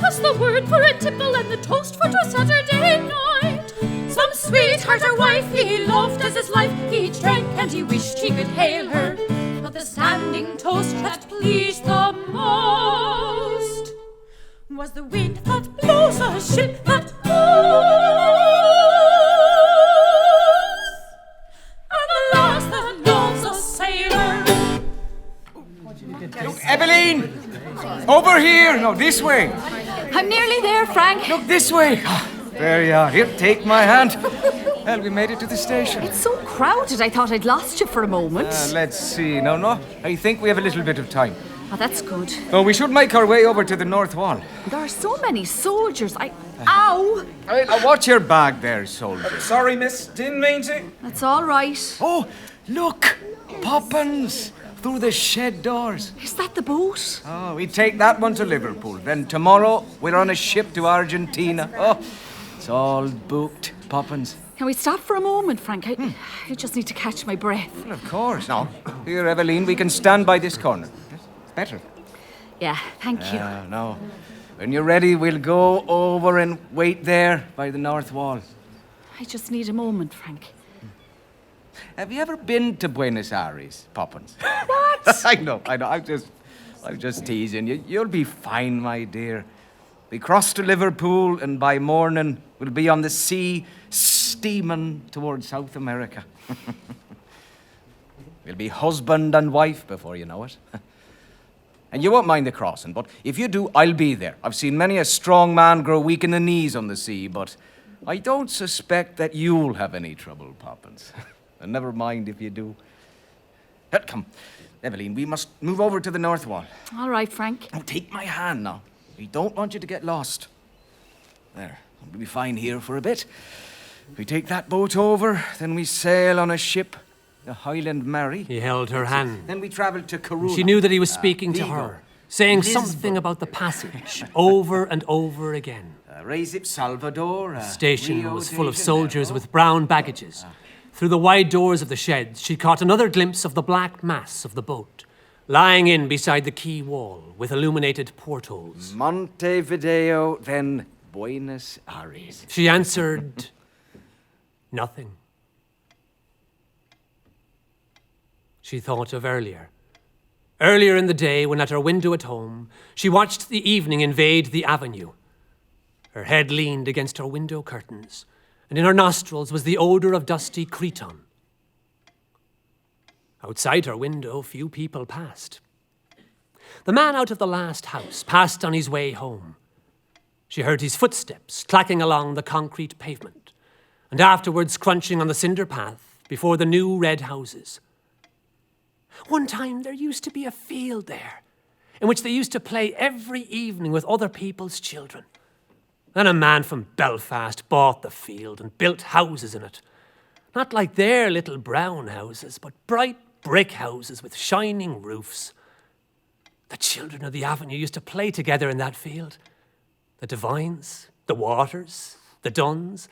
was the word for a tipple and the toast for 'twas Saturday night. Some sweetheart or wife he loved as his life, he drank and he wished he could hail her. But the standing toast that pleased the most was the wind that blows a ship that moves, and the loss that knows a sailor. Look, Eveline! Over here! No, this way! I'm nearly there, Frank. Look, this way! There you are. Here, take my hand. Well, we made it to the station. It's so crowded, I thought I'd lost you for a moment. Let's see. No. I think we have a little bit of time. Oh, that's good. Oh, we should make our way over to the North Wall. There are so many soldiers. Ow! Watch your bag there, soldier. Sorry, miss. Didn't mean to. That's all right. Oh, look! Poppins! Through the shed doors. Is that the boat? Oh, we take that one to Liverpool. Then tomorrow, we're on a ship to Argentina. Oh, it's all booked, Poppins. Can we stop for a moment, Frank? I just need to catch my breath. Well, of course. No. Here, Eveline, we can stand by this corner. It's better. Yeah, thank you. No. When you're ready, we'll go over and wait there by the North Wall. I just need a moment, Frank. Have you ever been to Buenos Aires, Poppins? What? I know. I'm just teasing you. You'll be fine, my dear. We cross to Liverpool, and by morning we'll be on the sea, steaming towards South America. We'll be husband and wife before you know it. And you won't mind the crossing, but if you do, I'll be there. I've seen many a strong man grow weak in the knees on the sea, but I don't suspect that you'll have any trouble, Poppins. And never mind if you do. Come, Eveline, we must move over to the North Wall. All right, Frank. Oh, take my hand now. We don't want you to get lost. There, we'll be fine here for a bit. We take that boat over, then we sail on a ship, the Highland Mary. He held her hand. Then we travel to Corunna. She knew that he was speaking to Vigo, her, saying Lisbon. something about the passage, over and over again. Recife, Salvador. The station Rio was de full of Janeiro. soldiers with brown baggages. Through the wide doors of the sheds, she caught another glimpse of the black mass of the boat, lying in beside the quay wall with illuminated portholes. Montevideo, then Buenos Aires. She answered nothing. She thought of earlier. Earlier in the day, when at her window at home, she watched the evening invade the avenue. Her head leaned against her window curtains, and in her nostrils was the odour of dusty cretonne. Outside her window, few people passed. The man out of the last house passed on his way home. She heard his footsteps clacking along the concrete pavement, and afterwards crunching on the cinder path before the new red houses. One time there used to be a field there, in which they used to play every evening with other people's children. Then a man from Belfast bought the field and built houses in it. Not like their little brown houses, but bright brick houses with shining roofs. The children of the avenue used to play together in that field. The Devines, the Waters, the Dunns.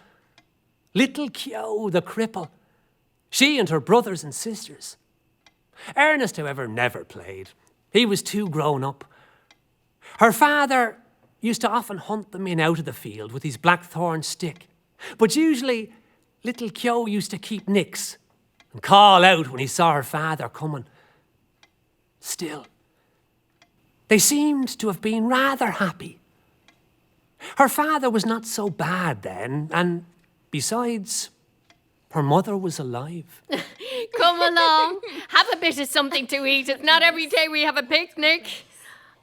Little Kyo, the cripple. She and her brothers and sisters. Ernest, however, never played. He was too grown up. Her father used to often hunt them in out of the field with his blackthorn stick. But usually, little Kyo used to keep nix and call out when he saw her father coming. Still, they seemed to have been rather happy. Her father was not so bad then, and besides, her mother was alive. Come along, have a bit of something to eat. It's not every day we have a picnic.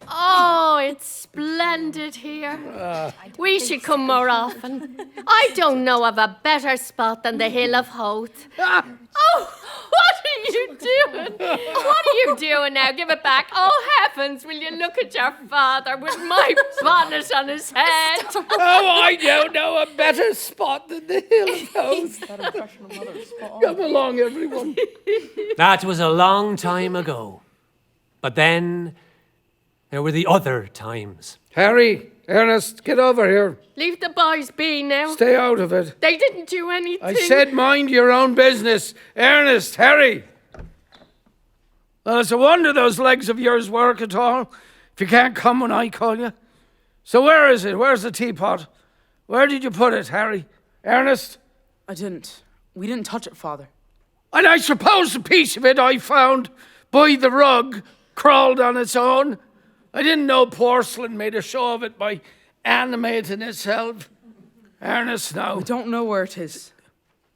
Oh, it's splendid here. We should come more often. I don't know of a better spot than the Hill of Hoth. Oh, what are you doing? What are you doing now? Give it back. Oh, heavens, will you look at your father with my bonnet on his head? Oh, I don't know a better spot than the Hill of Hoth. Come along, everyone. That was a long time ago. But then there were the other times. Harry, Ernest, get over here. Leave the boys be now. Stay out of it. They didn't do anything. I said mind your own business. Ernest, Harry. Well, it's a wonder those legs of yours work at all. If you can't come when I call you. So where is it? Where's the teapot? Where did you put it, Harry? Ernest? I didn't. We didn't touch it, Father. And I suppose the piece of it I found by the rug crawled on its own. I didn't know porcelain made a show of it by animating itself. Ernest, now. We don't know where it is.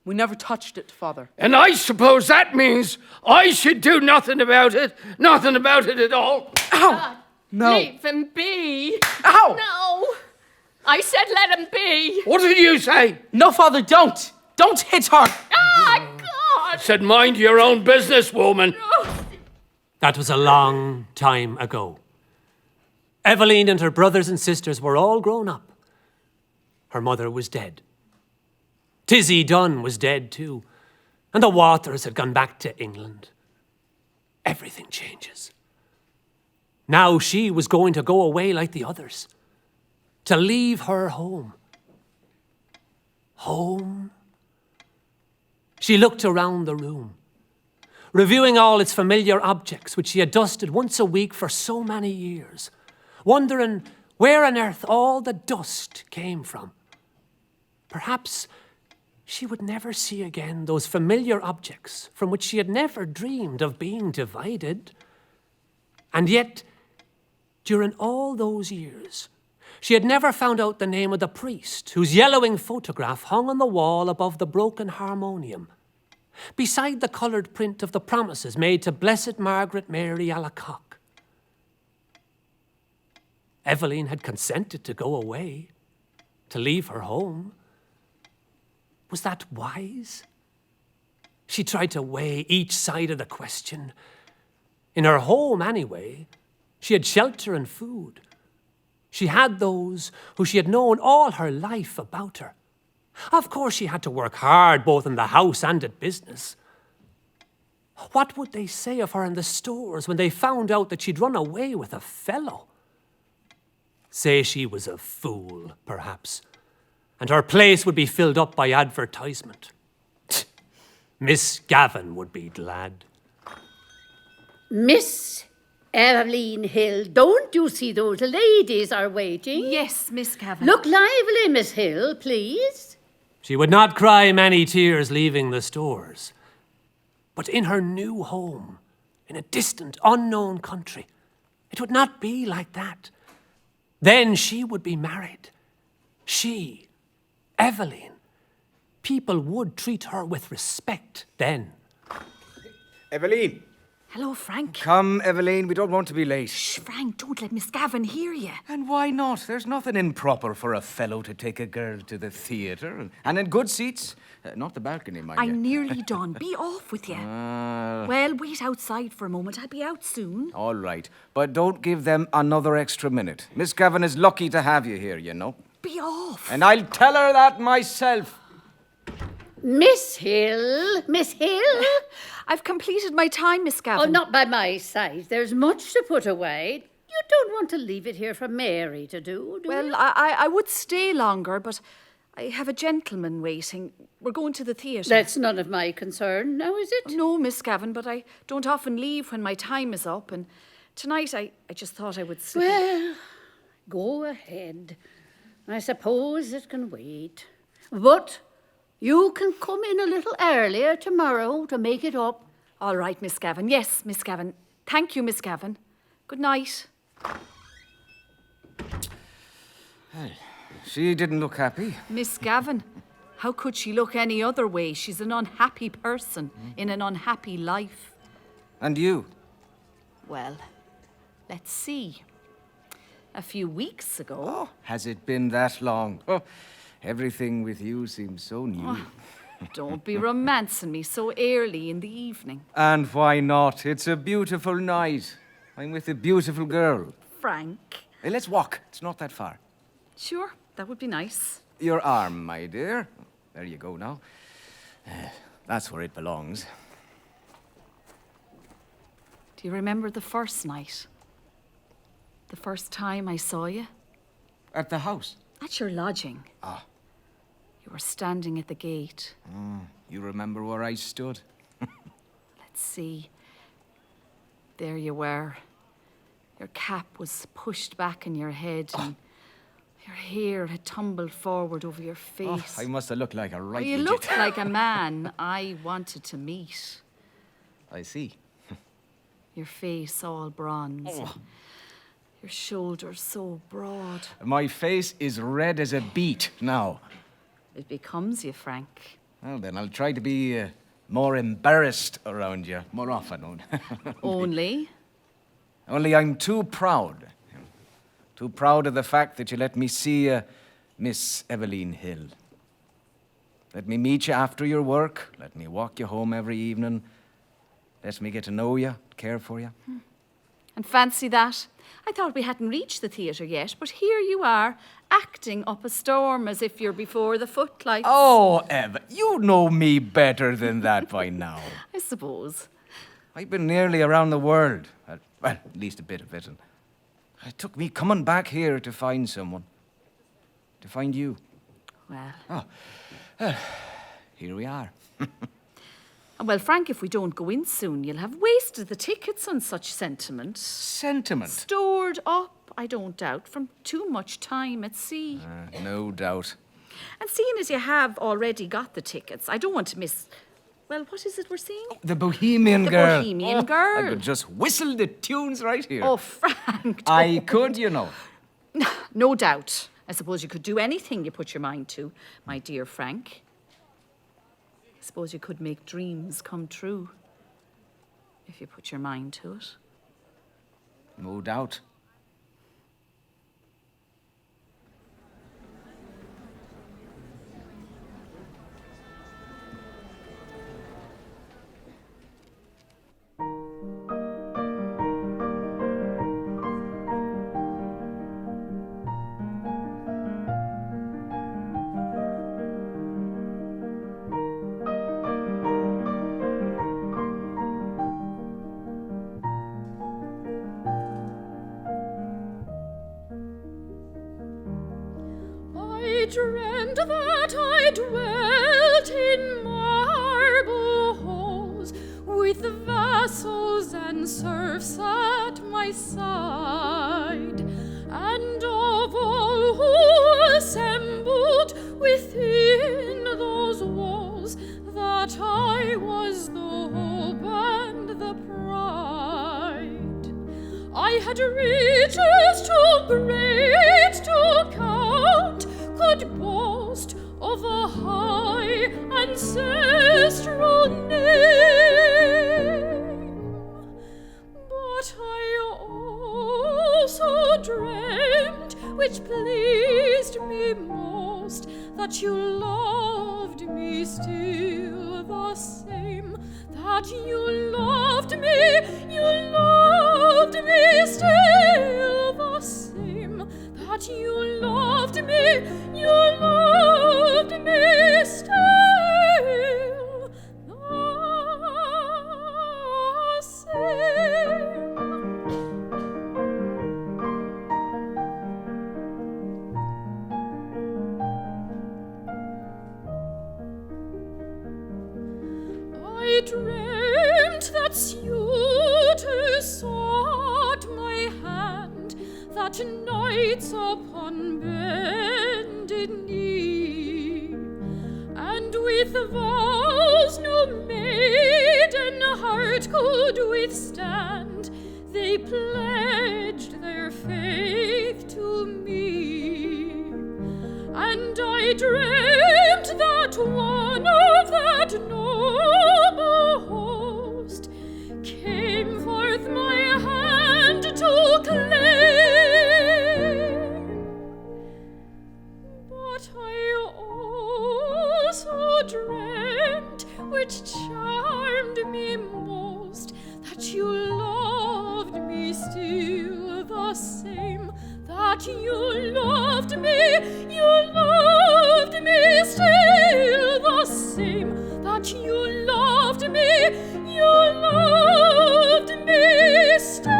We never touched it, Father. And I suppose that means I should do nothing about it. Nothing about it at all. Ow! No. Leave him be. Ow! No. I said let him be. What did you say? No, Father, don't! Don't hit her! Ah, God. Said mind your own business, woman. That was a long time ago. Eveline and her brothers and sisters were all grown up. Her mother was dead. Tizzy Dunn was dead too. And the Waters had gone back to England. Everything changes. Now she was going to go away like the others. To leave her home. Home? She looked around the room, reviewing all its familiar objects which she had dusted once a week for so many years, wondering where on earth all the dust came from. Perhaps she would never see again those familiar objects from which she had never dreamed of being divided. And yet, during all those years, she had never found out the name of the priest whose yellowing photograph hung on the wall above the broken harmonium, beside the coloured print of the promises made to Blessed Margaret Mary Alacoque. Eveline had consented to go away, to leave her home. Was that wise? She tried to weigh each side of the question. In her home, anyway, she had shelter and food. She had those who she had known all her life about her. Of course, she had to work hard both in the house and at business. What would they say of her in the stores when they found out that she'd run away with a fellow? Say she was a fool, perhaps, and her place would be filled up by advertisement. Miss Gavin would be glad. Miss Eveline Hill, don't you see those ladies are waiting? Yes, Miss Gavin. Look lively, Miss Hill, please. She would not cry many tears leaving the stores. But in her new home, in a distant, unknown country, it would not be like that. Then she would be married. She, Eveline. People would treat her with respect then. Eveline! Hello, Frank. Come, Eveline, we don't want to be late. Shh, Frank, don't let Miss Gavin hear you. And why not? There's nothing improper for a fellow to take a girl to the theatre. And in good seats. Not the balcony, mind you. I'm nearly done. Be off with you. Well, wait outside for a moment. I'll be out soon. All right. But don't give them another extra minute. Miss Gavin is lucky to have you here, you know. Be off. And I'll tell her that myself. Miss Hill, Miss Hill. I've completed my time, Miss Gavin. Oh, not by my side. There's much to put away. You don't want to leave it here for Mary to do Well, you? I would stay longer, but I have a gentleman waiting. We're going to the theatre. That's none of my concern, now is it? No, Miss Gavin, but I don't often leave when my time is up, and tonight I just thought I would sleep. Well, go ahead. I suppose it can wait. But you can come in a little earlier tomorrow to make it up. All right, Miss Gavin. Yes, Miss Gavin. Thank you, Miss Gavin. Good night. She didn't look happy. Miss Gavin, how could she look any other way? She's an unhappy person in an unhappy life. And you? Well, let's see. A few weeks ago... Oh, has it been that long? Oh, everything with you seems so new. Don't be romancing me so early in the evening. And why not? It's a beautiful night. I'm with a beautiful girl. Frank. Hey, let's walk. It's not that far. Sure, that would be nice. Your arm, my dear. There you go now. That's where it belongs. Do you remember the first night? The first time I saw you? At the house? At your lodging. Ah. You were standing at the gate. You remember where I stood? Let's see. There you were. Your cap was pushed back in your head and Your hair had tumbled forward over your face. I must have looked like a right You idiot. looked like a man I wanted to meet. I see. Your face all bronze. Your shoulders so broad. My face is red as a beet now. It becomes you, Frank. Well, then I'll try to be more embarrassed around you more often. Only? Only I'm too proud. Too proud of the fact that you let me see Miss Eveline Hill. Let me meet you after your work. Let me walk you home every evening. Let me get to know you, care for you. And fancy that. I thought we hadn't reached the theatre yet, but here you are, acting up a storm as if you're before the footlights. Oh, Eva, you know me better than that by now. I suppose. I've been nearly around the world. Well, at least a bit of it. And it took me coming back here to find someone. To find you. Well. Here we are. Well, Frank, if we don't go in soon, you'll have wasted the tickets on such sentiment. Sentiment? Stored up, I don't doubt, from too much time at sea. No doubt. And seeing as you have already got the tickets, I don't want to miss... Well, what is it we're seeing? The Bohemian The Girl. Bohemian Girl. I could just whistle the tunes right here. Oh, Frank. I could, you know. No doubt. I suppose you could do anything you put your mind to, my dear Frank. I suppose you could make dreams come true if you put your mind to it. No doubt. I dreamed that I dwelt in marble halls, with vassals and serfs at my side, and of all who assembled within those walls, that I was the hope and the pride. I had riches too great to count, could boast of a high ancestral name. But I also dreamt, which pleased me most, that you loved me still the same, that you loved me still the same, that you loved me still the same. I dreamt that suitors sought my hand, that knights upon bended knee, and with vows no maiden heart could withstand, they pledged their faith to me. And I dreamt that one of that noble host came forth my hand to claim. But I also dreamt, which charmed me most, that you loved me still the same, that you loved me still the same, that you loved me still the same.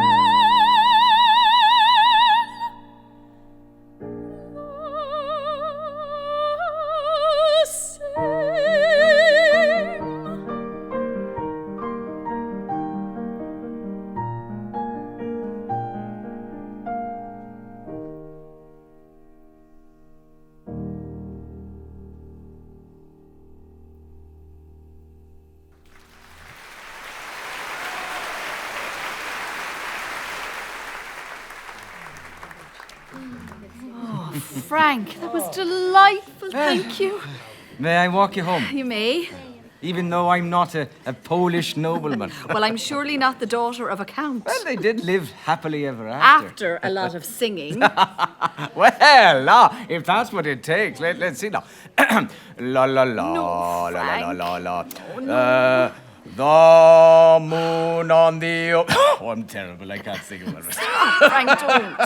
Frank, that was delightful. Thank you. May I walk you home? You may. Even though I'm not a Polish nobleman. Well, I'm surely not the daughter of a count. Well, they did live happily ever after. After a lot of singing. Well, if that's what it takes, let's see now. La la la, No, la la Frank. la la la. The moon on the... Oh, I'm terrible, I can't sing it. Frank, don't.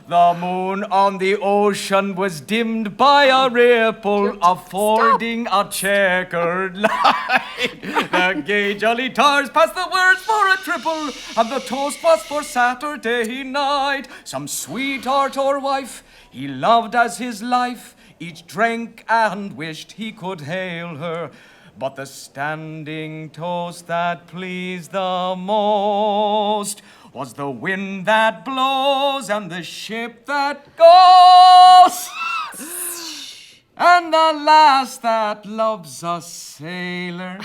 The moon on the ocean was dimmed by a ripple affording a checkered line. The gay jolly tars passed the words for a triple, and the toast was for Saturday night. Some sweetheart or wife he loved as his life, each drank and wished he could hail her. But the standing toast that pleased the most was the wind that blows and the ship that goes. And the lass that loves a sailor.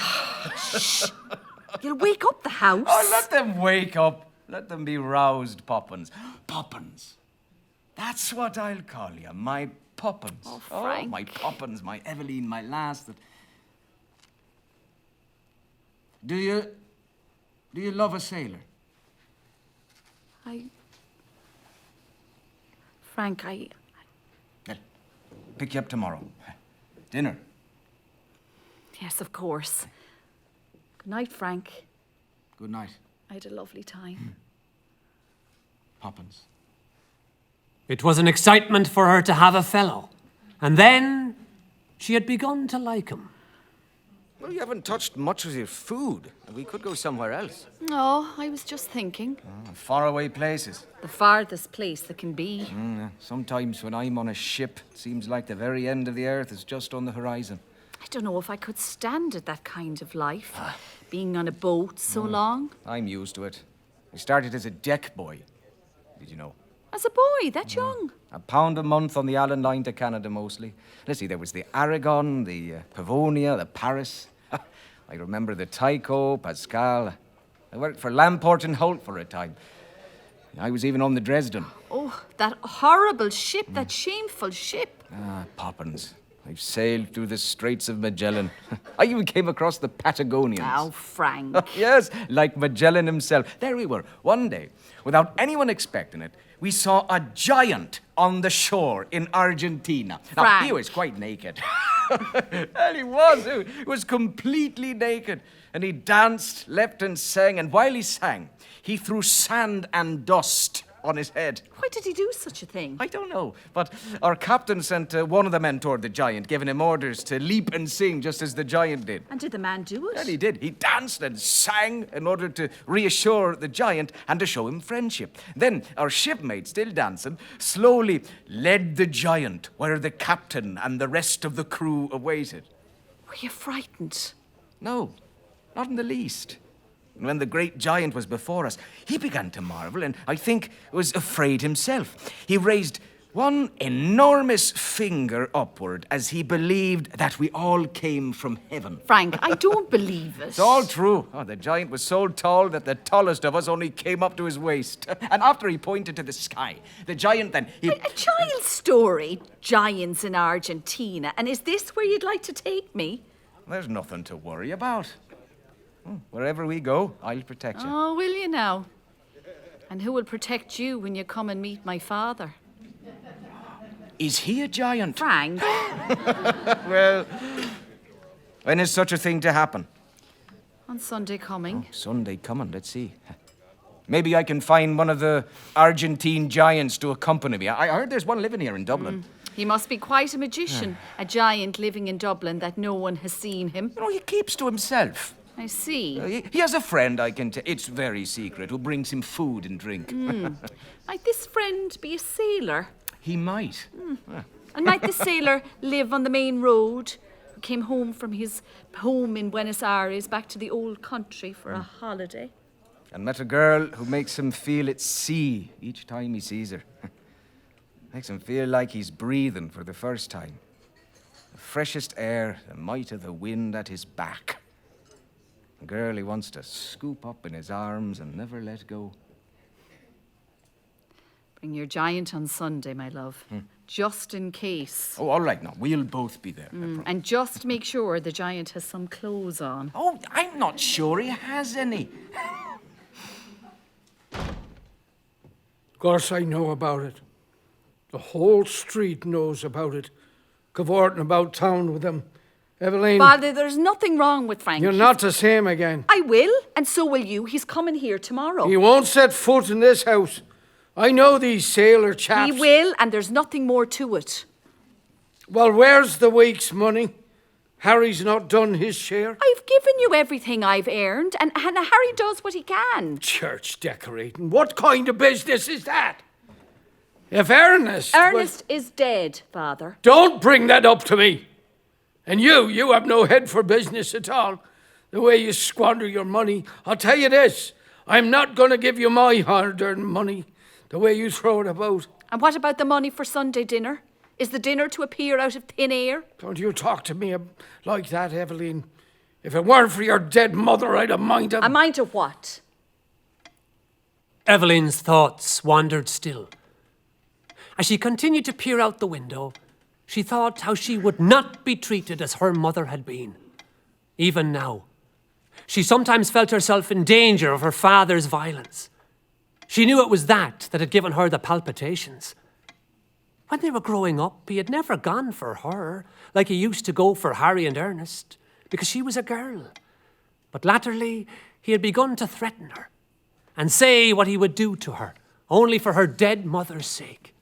You'll wake up the house. Oh, let them wake up. Let them be roused, Poppins. Poppins. That's what I'll call you, my Poppins. Oh, Frank. My Poppins, my Eveline, my lass that... Do you love a sailor? Frank, Well, pick you up tomorrow. Dinner. Yes, of course. Good night, Frank. Good night, I had a lovely time. Poppins. It was an excitement for her to have a fellow. And then she had begun to like him. Well, you haven't touched much of your food. We could go somewhere else. Oh, I was just thinking. Faraway places. The farthest place that can be. Sometimes when I'm on a ship, it seems like the very end of the earth is just on the horizon. I don't know if I could stand it, that kind of life. Being on a boat so long. I'm used to it. I started as a deck boy. Did you know? As a boy, that young. £1 a month on the Allen line to Canada mostly. Let's see, there was the Aragon, the Pavonia, the Paris. I remember the Tycho, Pascal. I worked for Lamport and Holt for a time. I was even on the Dresden. Oh, that horrible ship, that shameful ship. Poppins. I've sailed through the Straits of Magellan. I even came across the Patagonians. Oh, Frank. Yes, like Magellan himself. There we were, one day, without anyone expecting it, we saw a giant on the shore in Argentina. Now, Frank. he was quite naked. And he was. He was completely naked. And he danced, leapt and sang. And while he sang, he threw sand and dust on his head. Why did he do such a thing? I don't know, but our captain sent one of the men toward the giant, giving him orders to leap and sing just as the giant did. And did the man do it? And he did. He danced and sang in order to reassure the giant and to show him friendship. Then our shipmate, still dancing, slowly led the giant where the captain and the rest of the crew awaited. Were you frightened? No, not in the least. When the great giant was before us, he began to marvel and I think was afraid himself. He raised one enormous finger upward as he believed that we all came from heaven. Frank, I don't believe it. It's all true. Oh, the giant was so tall that the tallest of us only came up to his waist. And after he pointed to the sky, the giant then... A child's story, giants in Argentina. And is this where you'd like to take me? There's nothing to worry about. Wherever we go, I'll protect you. Oh, will you now? And who will protect you when you come and meet my father? Is he a giant? Frank? Well, when is such a thing to happen? On Sunday coming. Sunday coming, let's see. Maybe I can find one of the Argentine giants to accompany me. I heard there's one living here in Dublin. He must be quite a magician, a giant living in Dublin that no one has seen him. You know, he keeps to himself. I see. He has a friend, I can tell. It's very secret, who brings him food and drink. Might this friend be a sailor? He might. And might the sailor live on the main road, who came home from his home in Buenos Aires back to the old country for a holiday? And met a girl who makes him feel at sea each time he sees her. Makes him feel like he's breathing for the first time. The freshest air, the might of the wind at his back. A girl he wants to scoop up in his arms and never let go. Bring your giant on Sunday, my love. Just in case. Oh, all right, now. We'll both be there. And just make sure the giant has some clothes on. Oh, I'm not sure he has any. Of course I know about it. The whole street knows about it. Cavorting about town with them. Eveline, Father, there's nothing wrong with Frank. you're not the same again. I will, and so will you. He's coming here tomorrow. He won't set foot in this house. I know these sailor chaps. He will, and there's nothing more to it. Well, where's the week's money? Harry's not done his share. I've given you everything I've earned, and Harry does what he can. Church decorating. What kind of business is that? If Ernest... Ernest is dead, Father. Don't bring that up to me. And you have no head for business at all. The way you squander your money. I'll tell you this. I'm not going to give you my hard-earned money the way you throw it about. And what about the money for Sunday dinner? Is the dinner to appear out of thin air? Don't you talk to me like that, Eveline. If it weren't for your dead mother, I'd have minded. A mind of what? Evelyn's thoughts wandered still. As she continued to peer out the window, she thought how she would not be treated as her mother had been. Even now, she sometimes felt herself in danger of her father's violence. She knew it was that had given her the palpitations. When they were growing up, he had never gone for her like he used to go for Harry and Ernest, because she was a girl. But latterly, he had begun to threaten her and say what he would do to her, only for her dead mother's sake.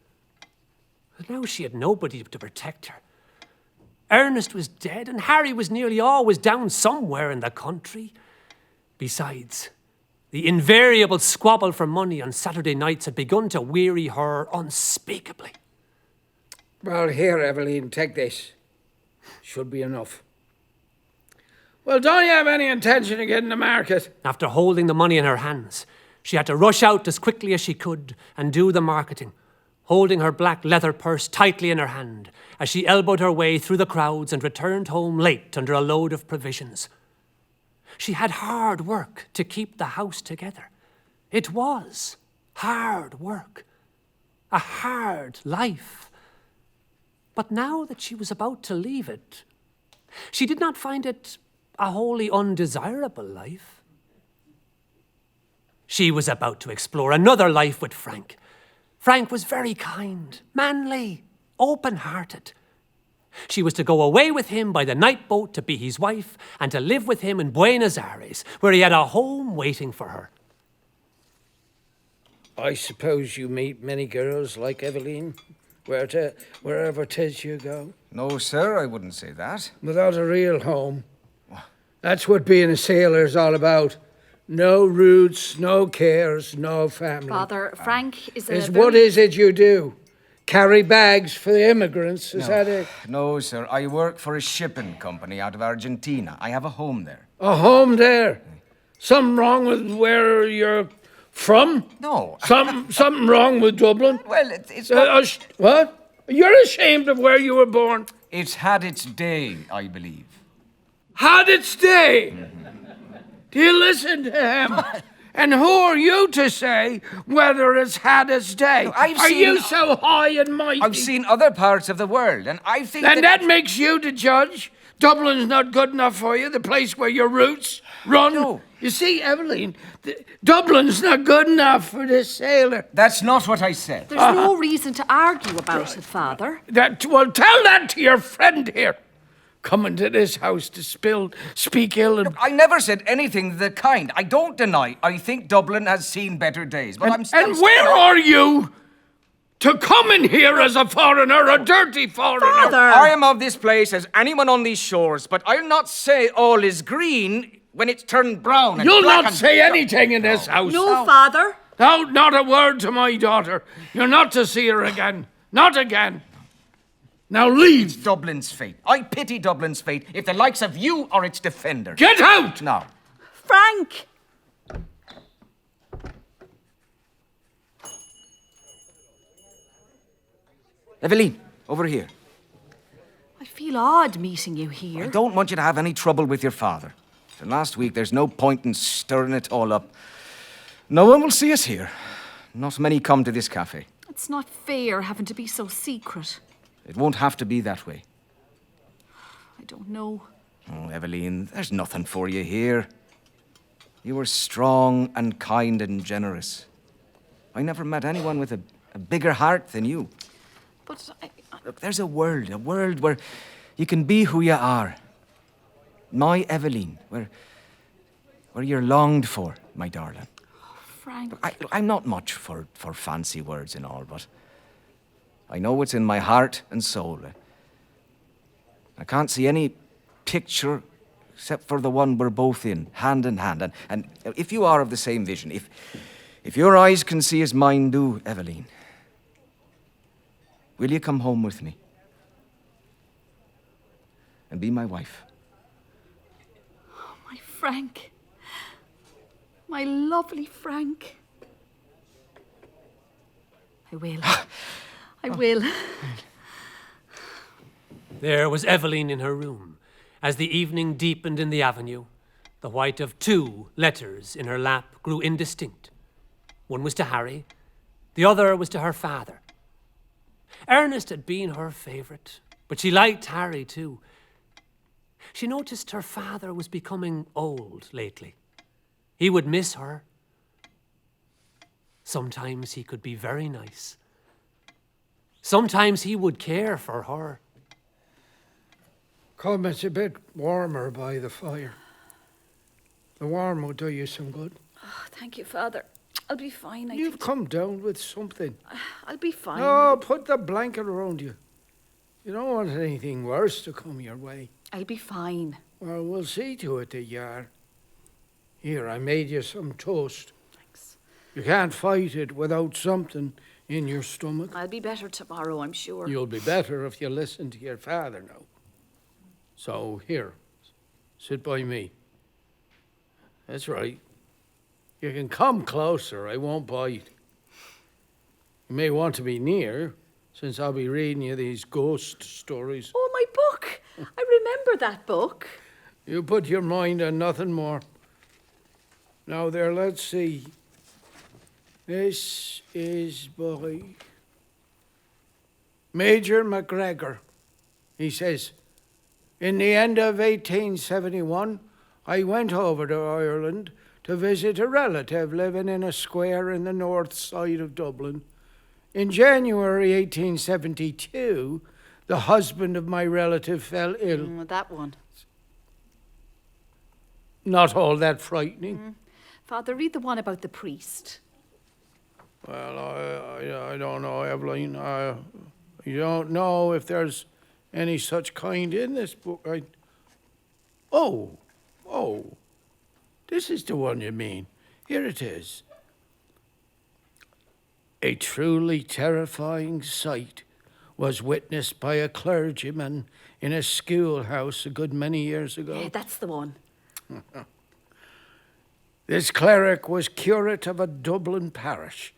But now she had nobody to protect her. Ernest was dead, and Harry was nearly always down somewhere in the country. Besides, the invariable squabble for money on Saturday nights had begun to weary her unspeakably. Well, here, Eveline, take this. Should be enough. Well, don't you have any intention of getting to market? After holding the money in her hands, she had to rush out as quickly as she could and do the marketing, holding her black leather purse tightly in her hand as she elbowed her way through the crowds and returned home late under a load of provisions. She had hard work to keep the house together. It was hard work, a hard life. But now that she was about to leave it, she did not find it a wholly undesirable life. She was about to explore another life with Frank. Frank was very kind, manly, open-hearted. She was to go away with him by the night boat to be his wife and to live with him in Buenos Aires, where he had a home waiting for her. I suppose you meet many girls like Eveline, wherever 'tis you go. No, sir, I wouldn't say that. Without a real home. That's what being a sailor's all about. No roots, no cares, no family. Father, Frank is What is it you do? Carry bags for the immigrants, is that it? No, sir. I work for a shipping company out of Argentina. I have a home there. A home there? Something wrong with where you're from? No. Something wrong with Dublin? Well, it's not... What? You're ashamed of where you were born? It's had its day, I believe. Had its day? Do you listen to him? And who are you to say whether it's had its day? Are you so high and mighty? I've seen other parts of the world, and I think and that makes you the judge? Dublin's not good enough for you, the place where your roots run? No. You see, Eveline, Dublin's not good enough for this sailor. That's not what I said. There's no reason to argue about it, Father. Well, tell that to your friend here. Coming to this house to speak ill and... Look, I never said anything of the kind. I don't deny. I think Dublin has seen better days, but And where are you to come in here as a foreigner, a dirty foreigner? Father! I am of this place as anyone on these shores, but I'll not say all is green when it's turned brown and You'll black not say anything in this house. No, Father. No, not a word to my daughter. You're not to see her again. Not again. Now leave. It's Dublin's fate. I pity Dublin's fate if the likes of you are its defenders. Get out! Now. Frank! Eveline, over here. I feel odd meeting you here. I don't want you to have any trouble with your father. For last week, there's no point in stirring it all up. No one will see us here. Not many come to this cafe. It's not fair having to be so secret. It won't have to be that way. I don't know. Oh, Eveline, there's nothing for you here. You were strong and kind and generous. I never met anyone with a bigger heart than you. But Look, there's a world where you can be who you are. My Eveline, where you're longed for, my darling. Frank... I'm not much for fancy words and all, but I know what's in my heart and soul. I can't see any picture except for the one we're both in hand. And if you are of the same vision, if your eyes can see as mine do, Eveline, will you come home with me and be my wife? Oh, my Frank. My lovely Frank. I will. I will. There was Eveline in her room. As the evening deepened in the avenue, the white of 2 letters in her lap grew indistinct. One was to Harry, the other was to her father. Ernest had been her favourite, but she liked Harry too. She noticed her father was becoming old lately. He would miss her. Sometimes he could be very nice. Sometimes he would care for her. Come, it's a bit warmer by the fire. The warm will do you some good. Oh, thank you, Father. I'll be fine. You've come down with something. I'll be fine. No, put the blanket around you. You don't want anything worse to come your way. I'll be fine. Well, we'll see to it that you are. Here, I made you some toast. Thanks. You can't fight it without something in your stomach. I'll be better tomorrow, I'm sure. You'll be better if you listen to your father now. So, here, sit by me. That's right. You can come closer, I won't bite. You may want to be near, since I'll be reading you these ghost stories. Oh, my book! I remember that book. You put your mind on nothing more. Now there, let's see. This is by Major McGregor. He says, in the end of 1871, I went over to Ireland to visit a relative living in a square in the north side of Dublin. In January 1872, the husband of my relative fell ill. That one. Not all that frightening. Father, read the one about the priest. Well, I don't know, Evelyn. I don't know if there's any such kind in this book. Oh, this is the one you mean. Here it is. A truly terrifying sight was witnessed by a clergyman in a schoolhouse a good many years ago. Yeah, that's the one. This cleric was curate of a Dublin parish,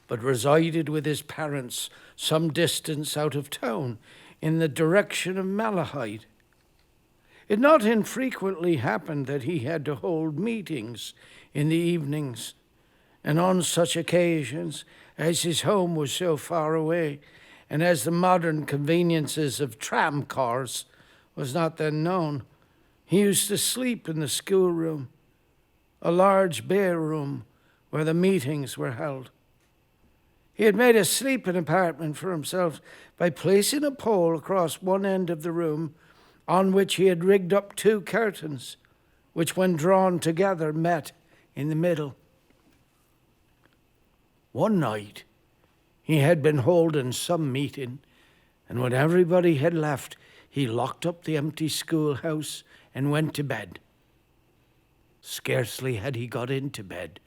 but resided with his parents some distance out of town in the direction of Malahide. It not infrequently happened that he had to hold meetings in the evenings, and on such occasions, as his home was so far away, and as the modern conveniences of tram cars was not then known, he used to sleep in the schoolroom, a large bare room where the meetings were held. He had made a sleeping apartment for himself by placing a pole across one end of the room on which he had rigged up 2 curtains, which when drawn together met in the middle. One night, he had been holding some meeting, and when everybody had left, he locked up the empty schoolhouse and went to bed. Scarcely had he got into bed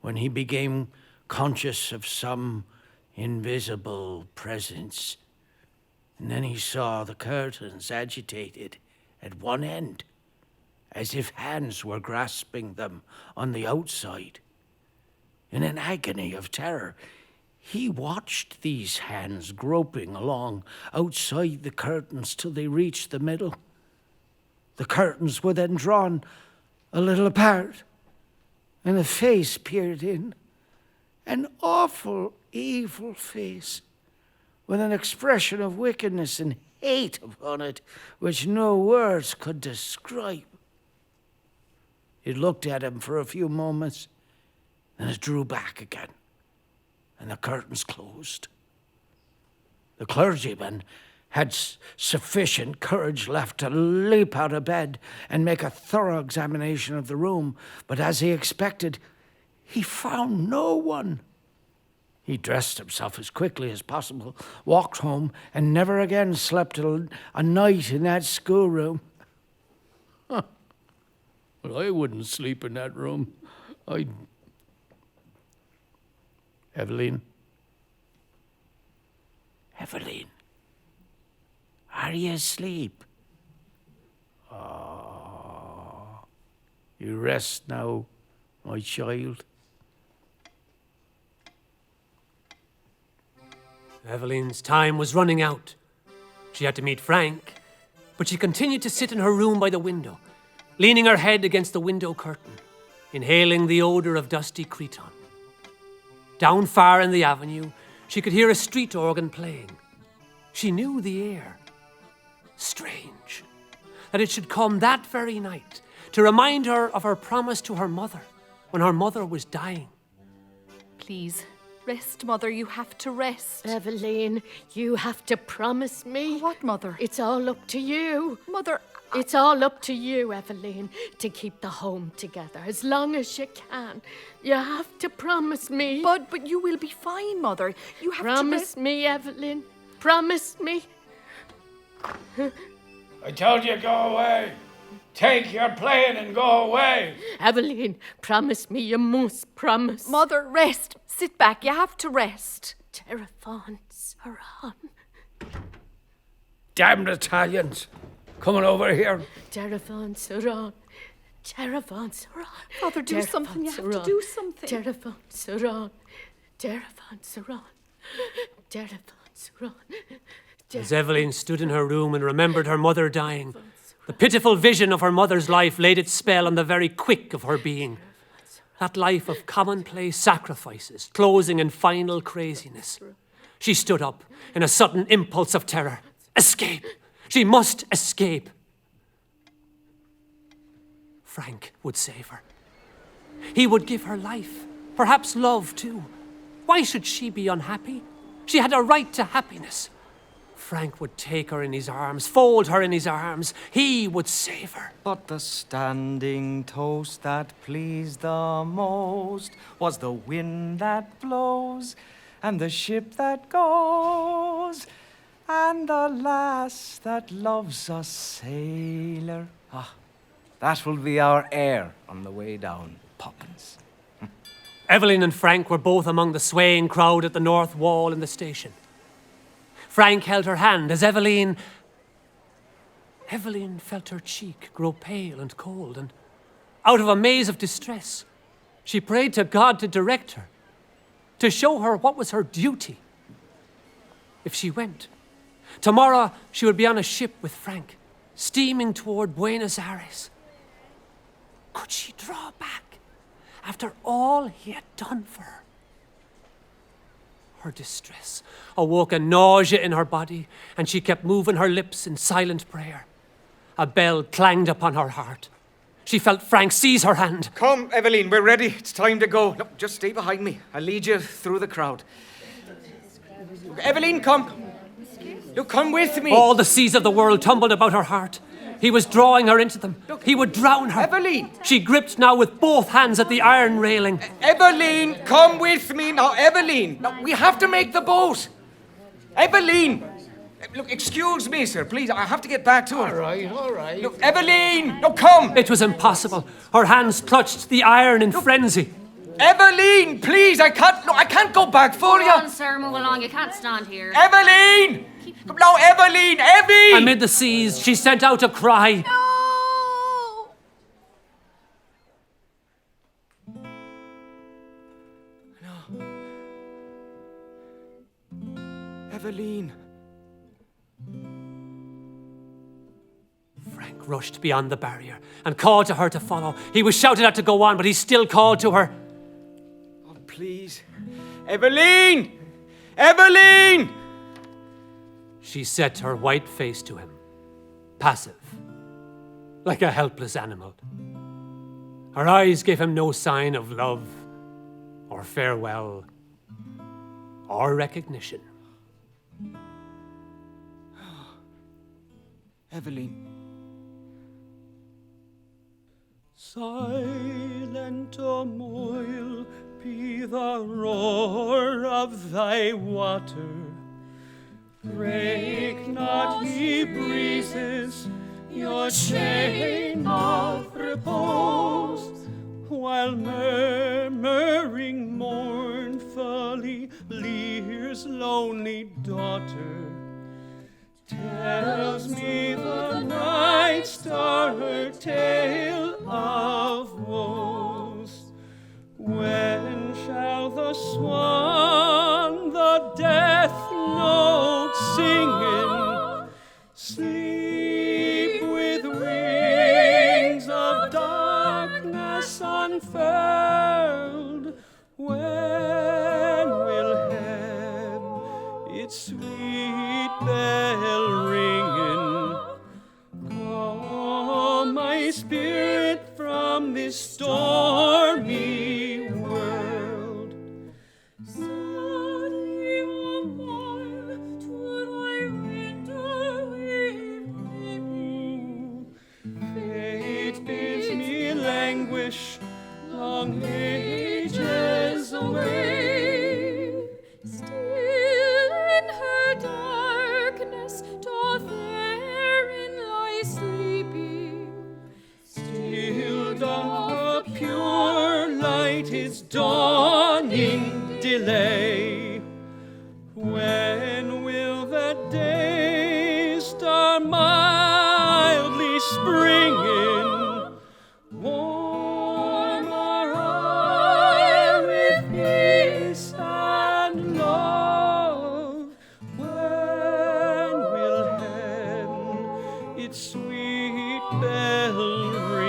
when he became conscious of some invisible presence. And then he saw the curtains agitated at one end, as if hands were grasping them on the outside. In an agony of terror, he watched these hands groping along outside the curtains till they reached the middle. The curtains were then drawn a little apart, and a face peered in. An awful, evil face, with an expression of wickedness and hate upon it which no words could describe. It looked at him for a few moments, then it drew back again, and the curtains closed. The clergyman had sufficient courage left to leap out of bed and make a thorough examination of the room, but as he expected, he found no one. He dressed himself as quickly as possible, walked home, and never again slept a night in that schoolroom. Huh. Well, I wouldn't sleep in that room. Eveline? Eveline? Are you asleep? Oh, you rest now, my child. Eveline's time was running out. She had to meet Frank, but she continued to sit in her room by the window, leaning her head against the window curtain, inhaling the odor of dusty cretonne. Down far in the avenue, she could hear a street organ playing. She knew the air. Strange that it should come that very night to remind her of her promise to her mother when her mother was dying. Please, rest, Mother. You have to rest. Eveline, you have to promise me. What, Mother? It's all up to you. Mother, It's all up to you, Eveline, to keep the home together as long as you can. You have to promise me. But you will be fine, Mother. You have Promise to me, Eveline. Promise me. I told you go away. Take your plane and go away. Eveline, promise me. You must promise. Mother, rest. Sit back. You have to rest. Terraphones are on. Damned Italians. Coming over here. Terraphones are on. Terraphones are on. Father, do something. You have to do something. Terraphones are on. Terraphones are on. Terraphones are on. As Eveline stood in her room and remembered her mother dying, the pitiful vision of her mother's life laid its spell on the very quick of her being. That life of commonplace sacrifices, closing in final craziness. She stood up in a sudden impulse of terror. Escape! She must escape. Frank would save her. He would give her life, perhaps love too. Why should she be unhappy? She had a right to happiness. Frank would take her in his arms, fold her in his arms. He would save her. But the standing toast that pleased the most was the wind that blows and the ship that goes and the lass that loves a sailor. Ah, that will be our air on the way down, Poppins. Eveline and Frank were both among the swaying crowd at the north wall in the station. Frank held her hand as Eveline felt her cheek grow pale and cold, and out of a maze of distress, she prayed to God to direct her, to show her what was her duty. If she went, tomorrow she would be on a ship with Frank, steaming toward Buenos Aires. Could she draw back after all he had done for her? Her distress awoke a nausea in her body, and she kept moving her lips in silent prayer. A bell clanged upon her heart. She felt Frank seize her hand. Come, Eveline, we're ready. It's time to go. Look, just stay behind me. I'll lead you through the crowd. Look, Eveline, come. Look, come with me. All the seas of the world tumbled about her heart. He was drawing her into them. He would drown her. Eveline! She gripped now with both hands at the iron railing. Eveline, come with me now. Eveline, now, we have to make the boat. Eveline! Look, excuse me, sir, please. I have to get back to her. All right. Look, Eveline! No, come! It was impossible. Her hands clutched the iron in frenzy. Eveline, please, I can't go back for you. Come on, sir, move along. You can't stand here. Eveline! No, Eveline! Evie! Amid the seas, she sent out a cry. No. Eveline. Frank rushed beyond the barrier and called to her to follow. He was shouted at to go on, but he still called to her. Oh, please. Eveline! Eveline! She set her white face to him, passive, like a helpless animal. Her eyes gave him no sign of love, or farewell, or recognition. Eveline. Silent a moil be the roar of thy water. Break not, ye breezes, your chain of repose, while murmuring mournfully Lear's lonely daughter tells me the night star her tale of woes. When shall the swan the death note singing sleep with wings of darkness unfurled? When will hem its sweet bell ringing call my spirit from this stormy world? Sadly a while to thy winter weeping, fate bids me languish long ages away. Still in her darkness doth therein lie sleeping. Still doth the pure light its dawning delay. When will that day star mildly springing warm our eye with peace and love? When will hem its sweet bell ring?